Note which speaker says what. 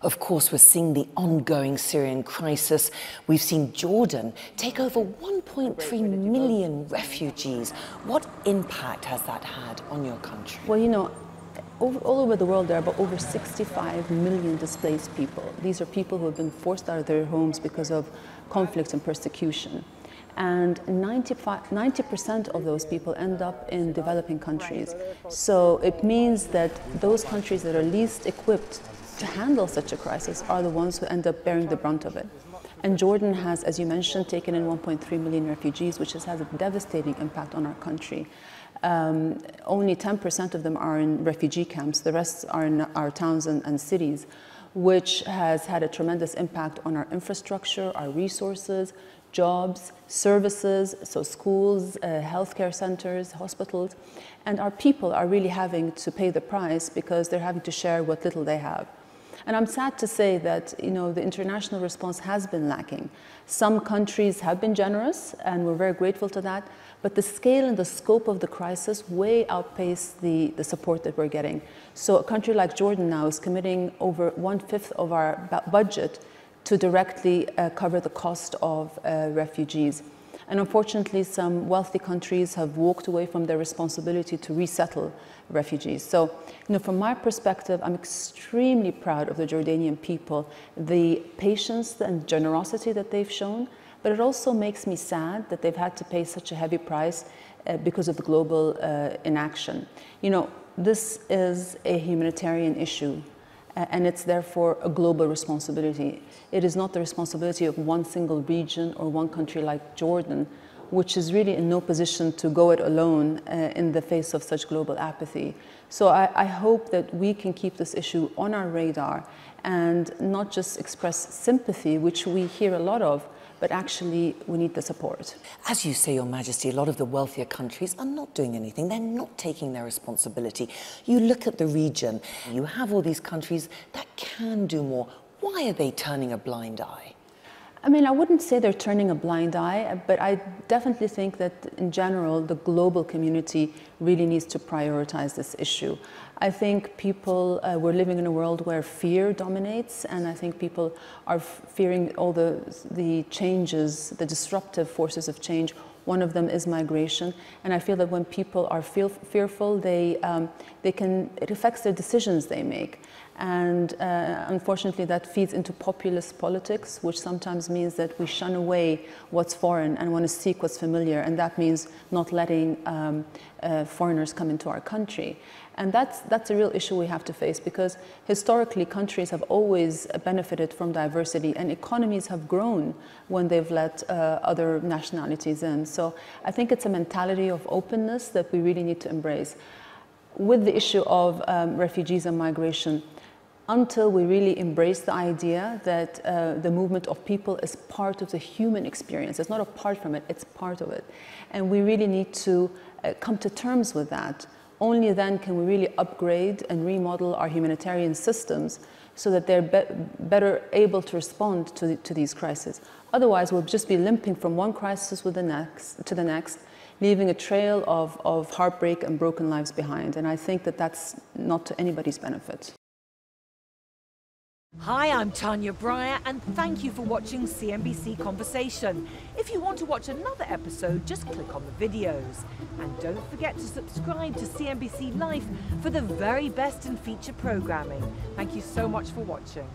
Speaker 1: Of course, we're seeing the ongoing Syrian crisis. We've seen Jordan take over 1.3 million refugees. What impact has that had on your country?
Speaker 2: Well, you know, all over the world, there are about over 65 million displaced people. These are people who have been forced out of their homes because of conflict and persecution. And 90% of those people end up in developing countries. So it means that those countries that are least equipped to handle such a crisis are the ones who end up bearing the brunt of it. And Jordan has, as you mentioned, taken in 1.3 million refugees, which has had a devastating impact on our country. Only 10% of them are in refugee camps. The rest are in our towns and cities, which has had a tremendous impact on our infrastructure, our resources, jobs, services, so schools, healthcare centers, hospitals. And our people are really having to pay the price because they're having to share what little they have. And I'm sad to say that, you know, the international response has been lacking. Some countries have been generous, and we're very grateful to that, but the scale and the scope of the crisis way outpace the support that we're getting. So a country like Jordan now is committing over 1/5 of our budget to directly cover the cost of refugees. And unfortunately, some wealthy countries have walked away from their responsibility to resettle refugees. So, you know, from my perspective, I'm extremely proud of the Jordanian people, the patience and generosity that they've shown, but it also makes me sad that they've had to pay such a heavy price because of the global inaction. You know, this is a humanitarian issue, and it's therefore a global responsibility. It is not the responsibility of one single region or one country like Jordan, which is really in no position to go it alone in the face of such global apathy. So I hope that we can keep this issue on our radar and not just express sympathy, which we hear a lot of, but actually we need the support.
Speaker 1: As you say, Your Majesty, a lot of the wealthier countries are not doing anything. They're not taking their responsibility. You look at the region, you have all these countries that can do more. Why are they turning a blind eye?
Speaker 2: I mean, I wouldn't say they're turning a blind eye, but I definitely think that in general, the global community really needs to prioritize this issue. I think people, we're living in a world where fear dominates, and I think people are fearing all the changes, the disruptive forces of change. One of them is migration, and I feel that when people are fearful, it affects the decisions they make. And unfortunately, that feeds into populist politics, which sometimes means that we shun away what's foreign and want to seek what's familiar, and that means not letting foreigners come into our country. And that's a real issue we have to face, because historically countries have always benefited from diversity, and economies have grown when they've let other nationalities in. So I think it's a mentality of openness that we really need to embrace. With the issue of refugees and migration, until we really embrace the idea that the movement of people is part of the human experience, it's not apart from it, it's part of it. And we really need to come to terms with that. Only then can we really upgrade and remodel our humanitarian systems so that they're better able to respond to these crises. Otherwise, we'll just be limping from one crisis to the next, leaving a trail of heartbreak and broken lives behind. And I think that that's not to anybody's benefit.
Speaker 3: Hi, I'm Tanya Breyer, and thank you for watching CNBC Conversation. If you want to watch another episode, just click on the videos. And don't forget to subscribe to CNBC Life for the very best in feature programming. Thank you so much for watching.